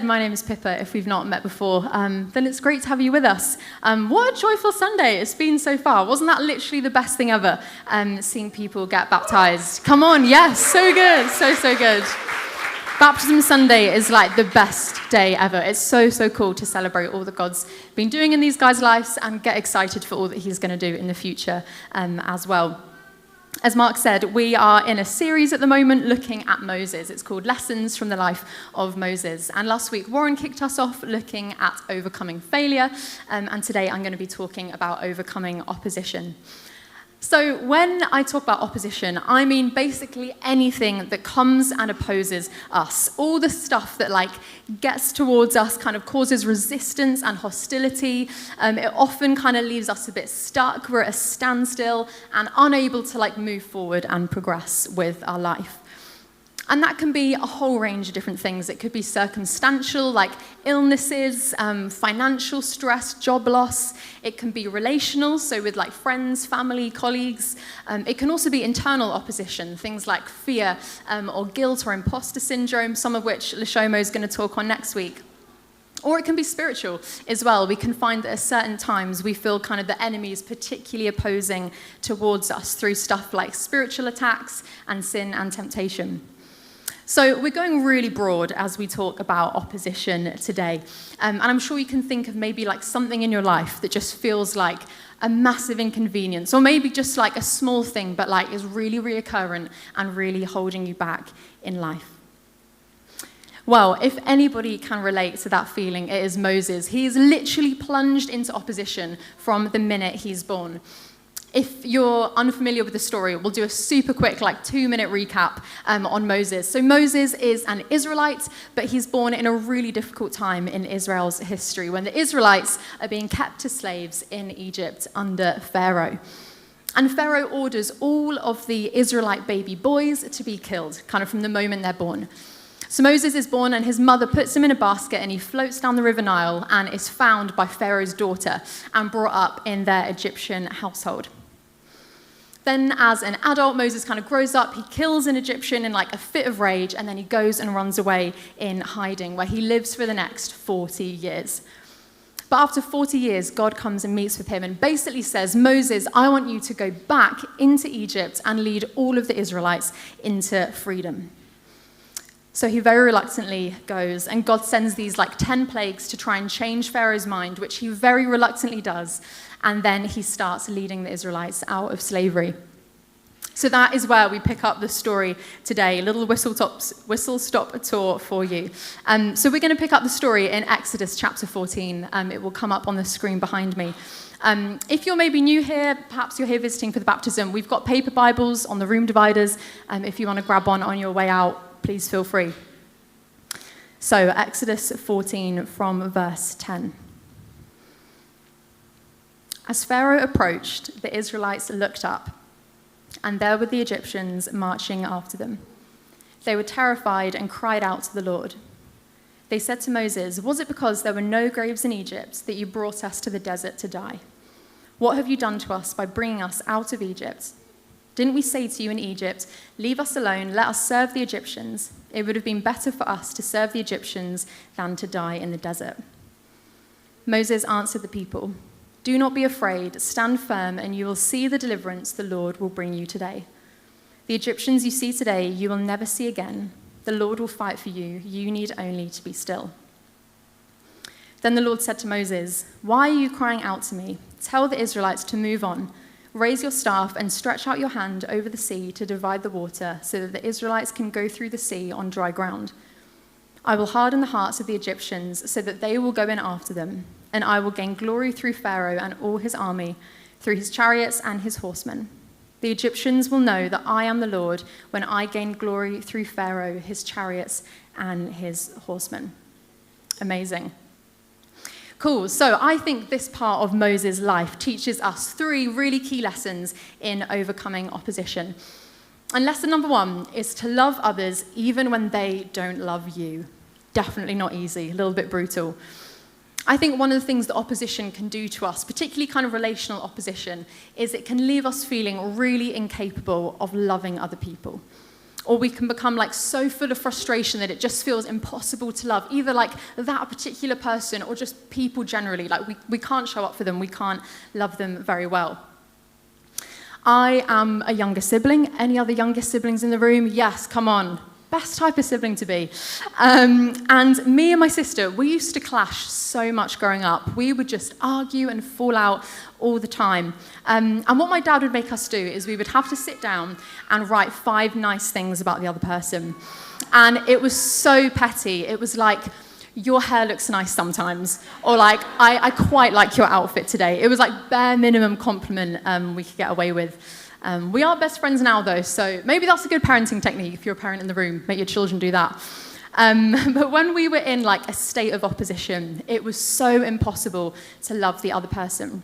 my name is Pippa. If we've not met before, then it's great to have you with us. What a joyful Sunday it's been so far. Wasn't that literally the best thing ever, seeing people get baptized? Come on, yes, so good, so good. Baptism Sunday is like the best day ever. It's so cool to celebrate all that God's been doing in these guys' lives and get excited for all that he's going to do in the future as well. As Mark said, we are in a series at the moment looking at Moses. It's called Lessons from the Life of Moses. And last week, Warren kicked us off looking at overcoming failure. And today, I'm going to be talking about overcoming opposition. So when I talk about opposition, I mean basically anything that comes and opposes us. All the stuff that gets towards us, kind of causes resistance and hostility. It often kind of leaves us a bit stuck. We're at a standstill and unable to move forward and progress with our life. And that can be a whole range of different things. It could be circumstantial, like illnesses, financial stress, job loss. It can be relational, so with friends, family, colleagues. It can also be internal opposition, things like fear or guilt or imposter syndrome, some of which Lesssons is going to talk on next week. Or it can be spiritual as well. We can find that at certain times we feel kind of the enemy is particularly opposing towards us through stuff like spiritual attacks and sin and temptation. So we're going really broad as we talk about opposition today. And I'm sure you can think of maybe something in your life that just feels like a massive inconvenience, or maybe just a small thing, but is really reoccurrent and really holding you back in life. Well, if anybody can relate to that feeling, it is Moses. He is literally plunged into opposition from the minute he's born. If you're unfamiliar with the story, we'll do a super quick 2-minute recap on Moses. So Moses is an Israelite, but he's born in a really difficult time in Israel's history when the Israelites are being kept as slaves in Egypt under Pharaoh. And Pharaoh orders all of the Israelite baby boys to be killed, kind of from the moment they're born. So Moses is born and his mother puts him in a basket and he floats down the River Nile and is found by Pharaoh's daughter and brought up in their Egyptian household. Then as an adult, Moses kind of grows up, he kills an Egyptian in a fit of rage, and then he goes and runs away in hiding, where he lives for the next 40 years. But after 40 years, God comes and meets with him and basically says, Moses, I want you to go back into Egypt and lead all of the Israelites into freedom. So he very reluctantly goes, and God sends these 10 plagues to try and change Pharaoh's mind, which he very reluctantly does, and then he starts leading the Israelites out of slavery. So that is where we pick up the story today, a little whistle-stop tour for you. So we're going to pick up the story in Exodus chapter 14. It will come up on the screen behind me. If you're maybe new here, perhaps you're here visiting for the baptism, we've got paper Bibles on the room dividers. If you want to grab one on your way out, please feel free. So, Exodus 14 from verse 10. As Pharaoh approached, the Israelites looked up, and there were the Egyptians marching after them. They were terrified and cried out to the Lord. They said to Moses, "Was it because there were no graves in Egypt that you brought us to the desert to die? What have you done to us by bringing us out of Egypt? Didn't we say to you in Egypt, 'Leave us alone, let us serve the Egyptians'? It would have been better for us to serve the Egyptians than to die in the desert." Moses answered the people, "Do not be afraid, stand firm, and you will see the deliverance the Lord will bring you today. The Egyptians you see today, you will never see again. The Lord will fight for you. You need only to be still." Then the Lord said to Moses, "Why are you crying out to me? Tell the Israelites to move on. Raise your staff and stretch out your hand over the sea to divide the water so that the Israelites can go through the sea on dry ground. I will harden the hearts of the Egyptians so that they will go in after them, and I will gain glory through Pharaoh and all his army, through his chariots and his horsemen. The Egyptians will know that I am the Lord when I gain glory through Pharaoh, his chariots, and his horsemen." Amazing. Cool. So I think this part of Moses' life teaches us 3 really key lessons in overcoming opposition. And lesson number 1 is to love others even when they don't love you. Definitely not easy, a little bit brutal. I think one of the things that opposition can do to us, particularly kind of relational opposition, is it can leave us feeling really incapable of loving other people. or we can become like so full of frustration that it just feels impossible to love, either like that particular person or just people generally. Like we can't show up for them, we can't love them very well. I am a younger sibling. Any other younger siblings in the room? Yes, come on. Best type of sibling to be. And me and my sister, we used to clash so much growing up. We would just argue and fall out all the time. And what my dad would make us do is we would have to sit down and write 5 nice things about the other person. And it was so petty. It was like, your hair looks nice sometimes. Or like, I quite like your outfit today. It was like bare minimum compliment we could get away with. We are best friends now, though, so maybe that's a good parenting technique if you're a parent in the room. Make your children do that. But when we were in like a state of opposition, it was so impossible to love the other person.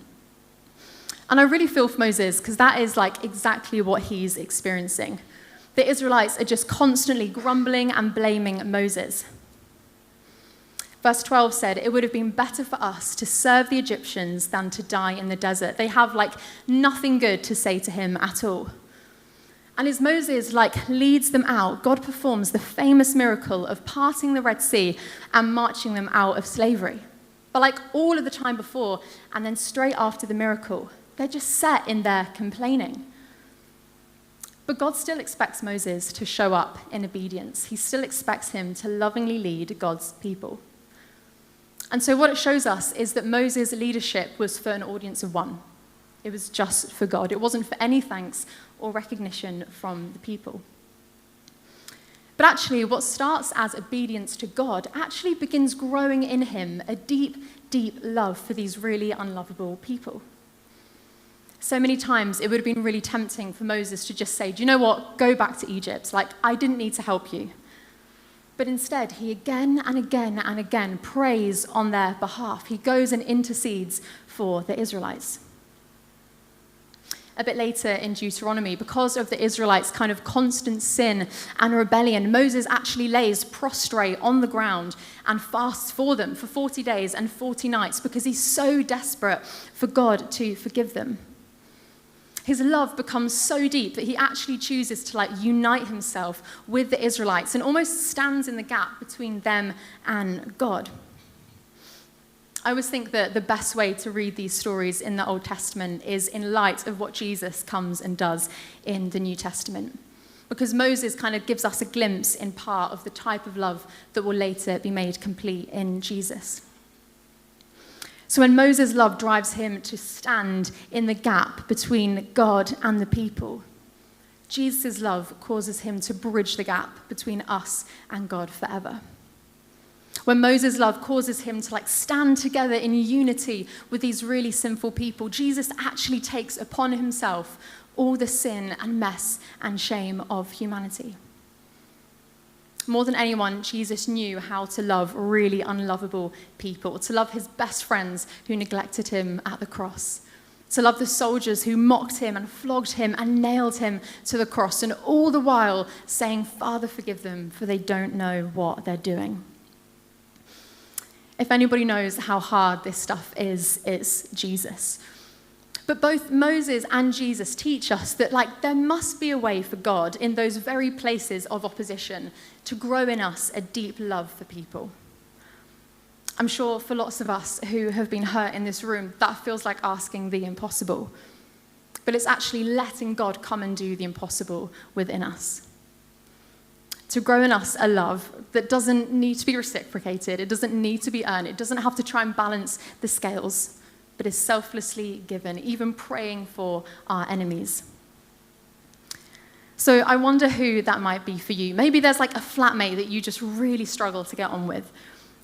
And I really feel for Moses, because that is like exactly what he's experiencing. The Israelites are just constantly grumbling and blaming Moses. Verse 12 said, it would have been better for us to serve the Egyptians than to die in the desert. They have like nothing good to say to him at all. And as Moses like leads them out, God performs the famous miracle of parting the Red Sea and marching them out of slavery. But like all of the time before, and then straight after the miracle, they're just set in their complaining. But God still expects Moses to show up in obedience. He still expects him to lovingly lead God's people. And so what it shows us is that Moses' leadership was for an audience of one. It was just for God. It wasn't for any thanks or recognition from the people. But actually, what starts as obedience to God actually begins growing in him a deep, deep love for these really unlovable people. So many times it would have been really tempting for Moses to just say, do you know what, go back to Egypt. Like, I didn't need to help you. But instead, he again and again and again prays on their behalf. He goes and intercedes for the Israelites. A bit later in Deuteronomy, because of the Israelites' kind of constant sin and rebellion, Moses actually lays prostrate on the ground and fasts for them for 40 days and 40 nights because he's so desperate for God to forgive them. His love becomes so deep that he actually chooses to like unite himself with the Israelites and almost stands in the gap between them and God. I always think that the best way to read these stories in the Old Testament is in light of what Jesus comes and does in the New Testament. Because Moses kind of gives us a glimpse in part of the type of love that will later be made complete in Jesus. So when Moses' love drives him to stand in the gap between God and the people, Jesus' love causes him to bridge the gap between us and God forever. When Moses' love causes him to like stand together in unity with these really sinful people, Jesus actually takes upon himself all the sin and mess and shame of humanity. More than anyone, Jesus knew how to love really unlovable people, to love his best friends who neglected him at the cross, to love the soldiers who mocked him and flogged him and nailed him to the cross, and all the while saying, Father, forgive them, for they don't know what they're doing. If anybody knows how hard this stuff is, it's Jesus. But both Moses and Jesus teach us that like there must be a way for God in those very places of opposition to grow in us a deep love for people. I'm sure for lots of us who have been hurt in this room, that feels like asking the impossible. But it's actually letting God come and do the impossible within us. To grow in us a love that doesn't need to be reciprocated, it doesn't need to be earned, it doesn't have to try and balance the scales, but is selflessly given, even praying for our enemies. So I wonder who that might be for you. Maybe there's like a flatmate that you just really struggle to get on with.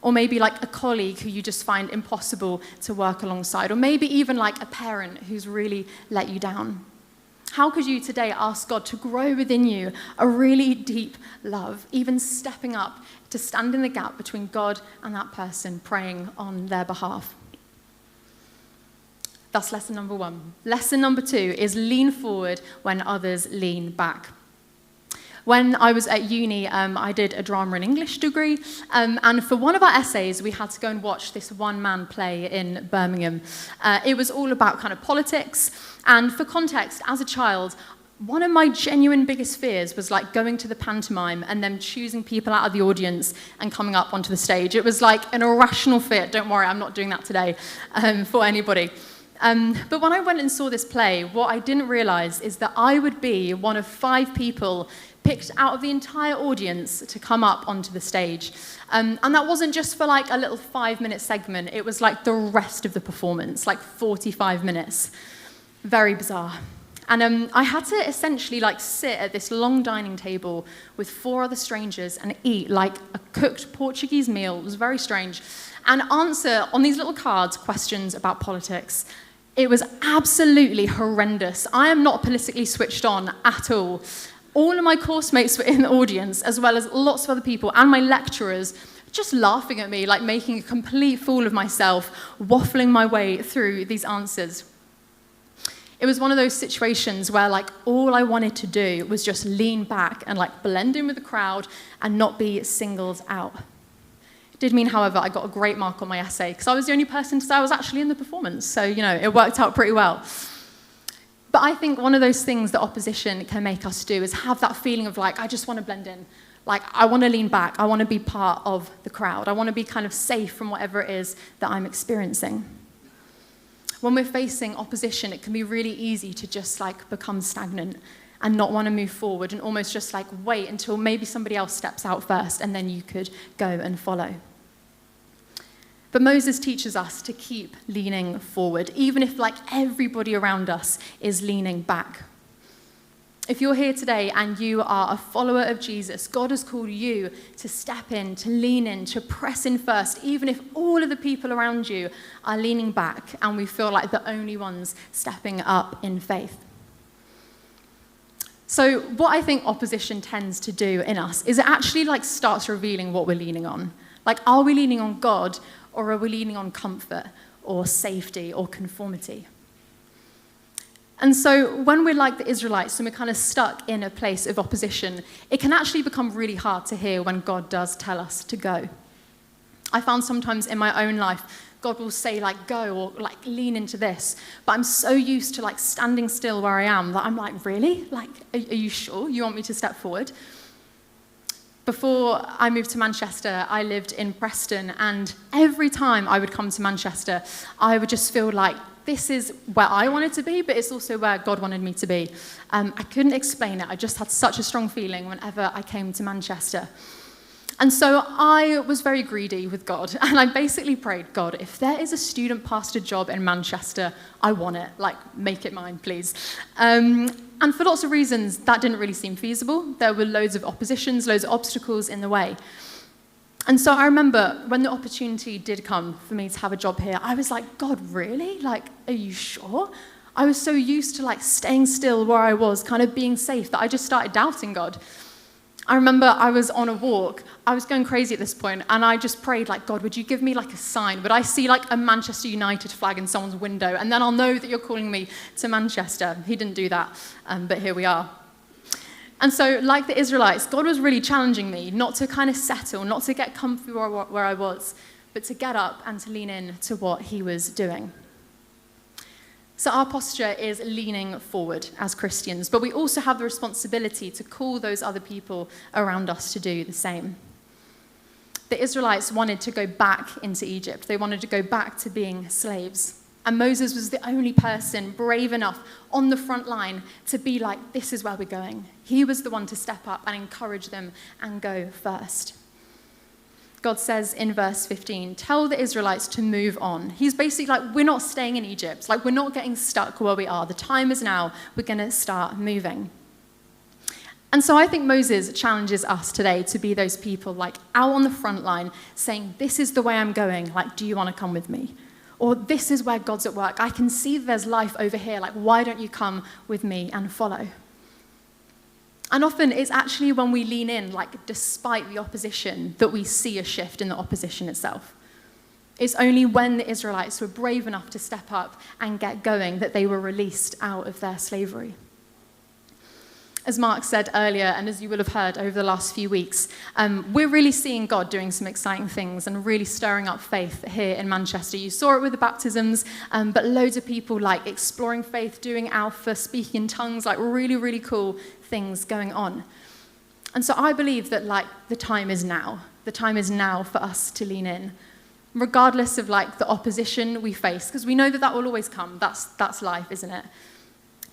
Or maybe like a colleague who you just find impossible to work alongside. Or maybe even like a parent who's really let you down. How could you today ask God to grow within you a really deep love, even stepping up to stand in the gap between God and that person, praying on their behalf? That's lesson number 1. Lesson number 2 is lean forward when others lean back. When I was at uni, I did a drama and English degree, and for one of our essays, we had to go and watch this one-man play in Birmingham. It was all about kind of politics, and for context, as a child, One of my genuine biggest fears was like going to the pantomime and then choosing people out of the audience and coming up onto the stage. It was like an irrational fear. Don't worry, I'm not doing that today for anybody. But when I went and saw this play, what I didn't realize is that I would be one of 5 people picked out of the entire audience to come up onto the stage. And that wasn't just for like a little 5-minute segment. It was like the rest of the performance, like 45 minutes. Very bizarre. And I had to essentially like sit at this long dining table with 4 other strangers and eat like a cooked Portuguese meal. It was very strange. And answer on these little cards questions about politics. It was absolutely horrendous. I am not politically switched on at all. All of my course mates were in the audience, as well as lots of other people, and my lecturers just laughing at me, like making a complete fool of myself, waffling my way through these answers. It was one of those situations where like all I wanted to do was just lean back and like blend in with the crowd and not be singled out. It did mean, however, I got a great mark on my essay because I was the only person to say I was actually in the performance. So, it worked out pretty well. But I think one of those things that opposition can make us do is have that feeling of like, I just want to blend in. Like, I want to lean back. I want to be part of the crowd. I want to be kind of safe from whatever it is that I'm experiencing. When we're facing opposition, it can be really easy to just like become stagnant and not want to move forward and almost just like wait until maybe somebody else steps out first and then you could go and follow. But Moses teaches us to keep leaning forward, even if like everybody around us is leaning back. If you're here today and you are a follower of Jesus, God has called you to step in, to lean in, to press in first, even if all of the people around you are leaning back and we feel like the only ones stepping up in faith. So what I think opposition tends to do in us is it actually like starts revealing what we're leaning on. Like, are we leaning on God or are we leaning on comfort or safety or conformity? And so when we're like the Israelites and we're kind of stuck in a place of opposition, it can actually become really hard to hear when God does tell us to go. I found sometimes in my own life, God will say like go or like lean into this, but I'm so used to like standing still where I am that I'm like, really? Like, are you sure you want me to step forward? Before I moved to Manchester, I lived in Preston, and every time I would come to Manchester, I would just feel like this is where I wanted to be, but it's also where God wanted me to be. I couldn't explain it. I just had such a strong feeling whenever I came to Manchester. And so I was very greedy with God, and I basically prayed, God, if there is a student pastor job in Manchester, I want it. Like, make it mine, please. And for lots of reasons, that didn't really seem feasible. There were loads of oppositions, loads of obstacles in the way. And so I remember when the opportunity did come for me to have a job here, I was like, God, really? Like, are you sure? I was so used to like staying still where I was, kind of being safe, that I just started doubting God. I remember I was on a walk. I was going crazy at this point, and I just prayed, like, God, would you give me like a sign? Would I see like a Manchester United flag in someone's window, and then I'll know that you're calling me to Manchester? He didn't do that, but here we are. And so, like the Israelites, God was really challenging me not to kind of settle, not to get comfy where I was, but to get up and to lean in to what he was doing. So our posture is leaning forward as Christians, but we also have the responsibility to call those other people around us to do the same. The Israelites wanted to go back into Egypt. They wanted to go back to being slaves. And Moses was the only person brave enough on the front line to be like, this is where we're going. He was the one to step up and encourage them and go first. God says in verse 15, tell the Israelites to move on. He's basically like, we're not staying in Egypt. Like, we're not getting stuck where we are. The time is now. We're going to start moving. And so I think Moses challenges us today to be those people like out on the front line saying, this is the way I'm going. Like, do you want to come with me? Or this is where God's at work. I can see there's life over here. Like, why don't you come with me and follow? And often it's actually when we lean in, like despite the opposition, that we see a shift in the opposition itself. It's only when the Israelites were brave enough to step up and get going that they were released out of their slavery. As Mark said earlier, and as you will have heard over the last few weeks, we're really seeing God doing some exciting things and really stirring up faith here in Manchester. You saw it with the baptisms, but loads of people like exploring faith, doing Alpha, speaking in tongues, like really, really cool things going on. And so I believe that like the time is now. The time is now for us to lean in, regardless of like the opposition we face, because we know that that will always come. That's life, isn't it?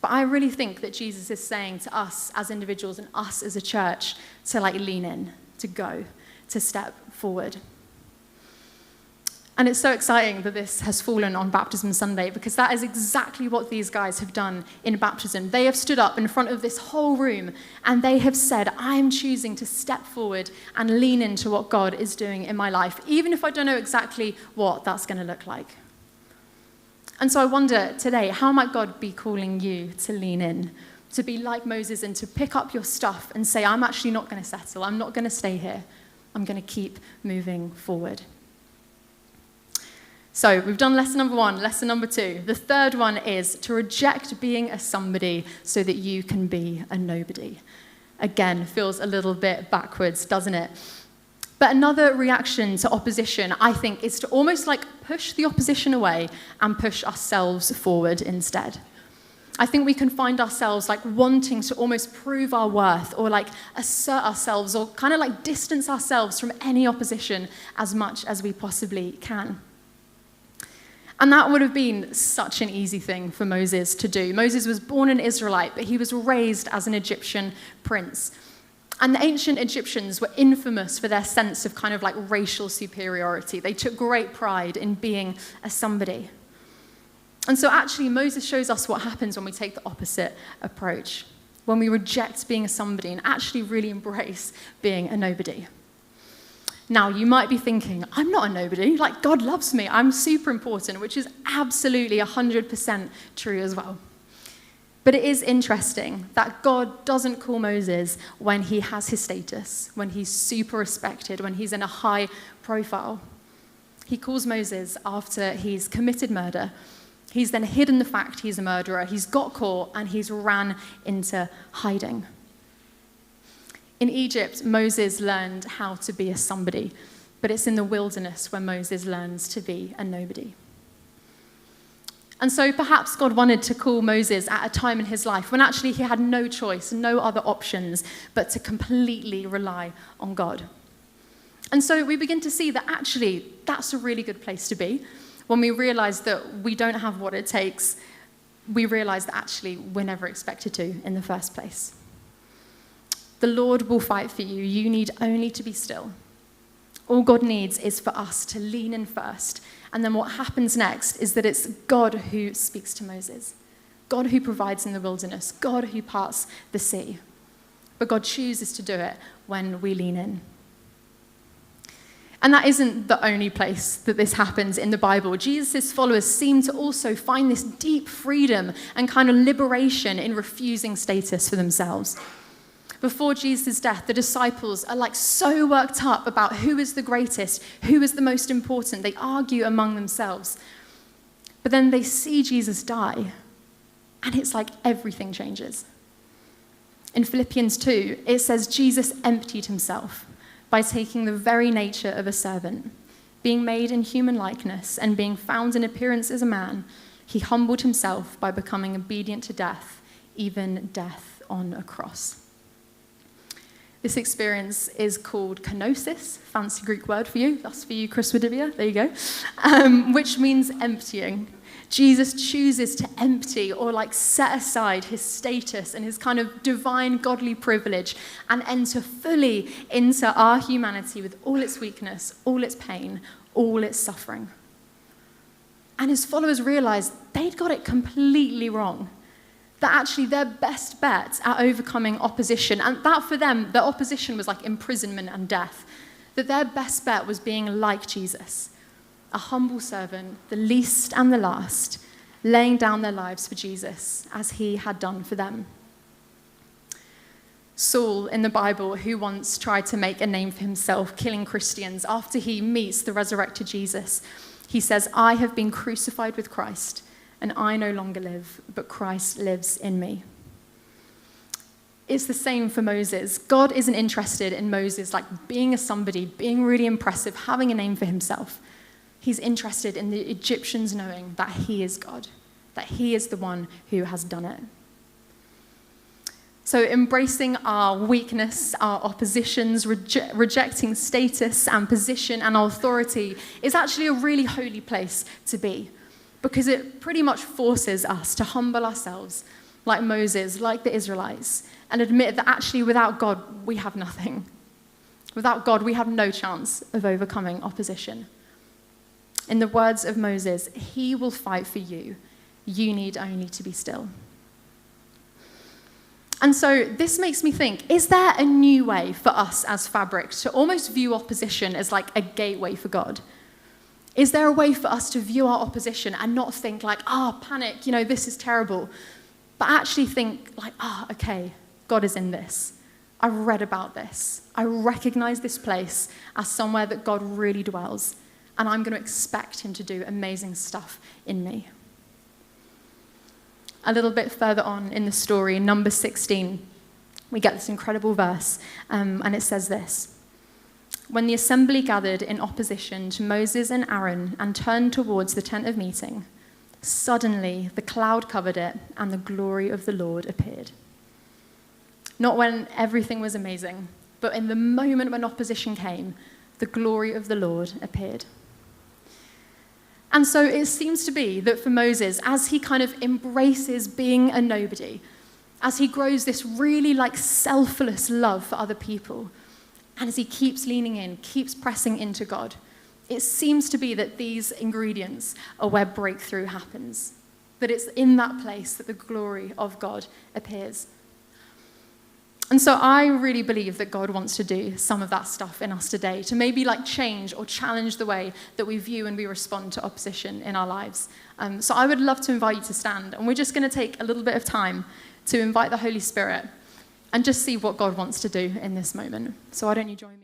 But I really think that Jesus is saying to us as individuals and us as a church to like lean in, to go, to step forward. And it's so exciting that this has fallen on Baptism Sunday, because that is exactly what these guys have done in baptism. They have stood up in front of this whole room and they have said, I am choosing to step forward and lean into what God is doing in my life, even if I don't know exactly what that's going to look like. And so I wonder today, how might God be calling you to lean in, to be like Moses and to pick up your stuff and say, I'm actually not going to settle. I'm not going to stay here. I'm going to keep moving forward. So we've done lesson number 1, lesson number 2. The third one is to reject being a somebody so that you can be a nobody. Again, feels a little bit backwards, doesn't it? But another reaction to opposition, I think, is to almost like push the opposition away and push ourselves forward instead. I think we can find ourselves like wanting to almost prove our worth or like assert ourselves or kind of like distance ourselves from any opposition as much as we possibly can. And that would have been such an easy thing for Moses to do. Moses was born an Israelite, but he was raised as an Egyptian prince. And the ancient Egyptians were infamous for their sense of kind of like racial superiority. They took great pride in being a somebody. And so actually Moses shows us what happens when we take the opposite approach, when we reject being a somebody and actually really embrace being a nobody. Now, you might be thinking, I'm not a nobody, like God loves me, I'm super important, which is absolutely 100% true as well. But it is interesting that God doesn't call Moses when he has his status, when he's super respected, when he's in a high profile. He calls Moses after he's committed murder. He's then hidden the fact he's a murderer, he's got caught, and he's ran into hiding. In Egypt, Moses learned how to be a somebody, but it's in the wilderness where Moses learns to be a nobody. And so perhaps God wanted to call Moses at a time in his life when actually he had no choice, no other options, but to completely rely on God. And so we begin to see that actually that's a really good place to be. When we realize that we don't have what it takes, we realize that actually we're never expected to in the first place. The Lord will fight for you. You need only to be still. All God needs is for us to lean in first. And then what happens next is that it's God who speaks to Moses, God who provides in the wilderness, God who parts the sea. But God chooses to do it when we lean in. And that isn't the only place that this happens in the Bible. Jesus' followers seem to also find this deep freedom and kind of liberation in refusing status for themselves. Before Jesus' death, the disciples are like so worked up about who is the greatest, who is the most important. They argue among themselves. But then they see Jesus die, and it's like everything changes. In Philippians 2, it says Jesus emptied himself by taking the very nature of a servant. Being made in human likeness and being found in appearance as a man, he humbled himself by becoming obedient to death, even death on a cross. This experience is called kenosis, fancy Greek word for you. That's for you, Chris Wadibia. There you go. Which means emptying. Jesus chooses to empty or like set aside his status and his kind of divine godly privilege and enter fully into our humanity with all its weakness, all its pain, all its suffering. And his followers realized they'd got it completely wrong. That actually their best bet at overcoming opposition, and that for them, the opposition was like imprisonment and death, that their best bet was being like Jesus, a humble servant, the least and the last, laying down their lives for Jesus as he had done for them. Saul in the Bible, who once tried to make a name for himself, killing Christians, after he meets the resurrected Jesus, he says, I have been crucified with Christ, and I no longer live, but Christ lives in me. It's the same for Moses. God isn't interested in Moses like being a somebody, being really impressive, having a name for himself. He's interested in the Egyptians knowing that he is God, that he is the one who has done it. So embracing our weakness, our oppositions, rejecting status and position and authority is actually a really holy place to be, because it pretty much forces us to humble ourselves like Moses, like the Israelites, and admit that actually without God, we have nothing. Without God, we have no chance of overcoming opposition. In the words of Moses, he will fight for you. You need only to be still. And so this makes me think, is there a new way for us as Fabric to almost view opposition as like a gateway for God? Is there a way for us to view our opposition and not think like, panic, this is terrible, but actually think like, okay, God is in this. I read about this. I recognize this place as somewhere that God really dwells, and I'm going to expect him to do amazing stuff in me. A little bit further on in the story, number 16, we get this incredible verse, and it says this: "When the assembly gathered in opposition to Moses and Aaron and turned towards the tent of meeting, suddenly the cloud covered it, and the glory of the Lord appeared." Not when everything was amazing, but in the moment when opposition came, the glory of the Lord appeared. And so it seems to be that for Moses, as he kind of embraces being a nobody, as he grows this really like selfless love for other people, and as he keeps leaning in, keeps pressing into God, it seems to be that these ingredients are where breakthrough happens, that it's in that place that the glory of God appears. And so I really believe that God wants to do some of that stuff in us today, to maybe like change or challenge the way that we view and we respond to opposition in our lives. So I would love to invite you to stand, and we're just going to take a little bit of time to invite the Holy Spirit and just see what God wants to do in this moment. So why don't you join me?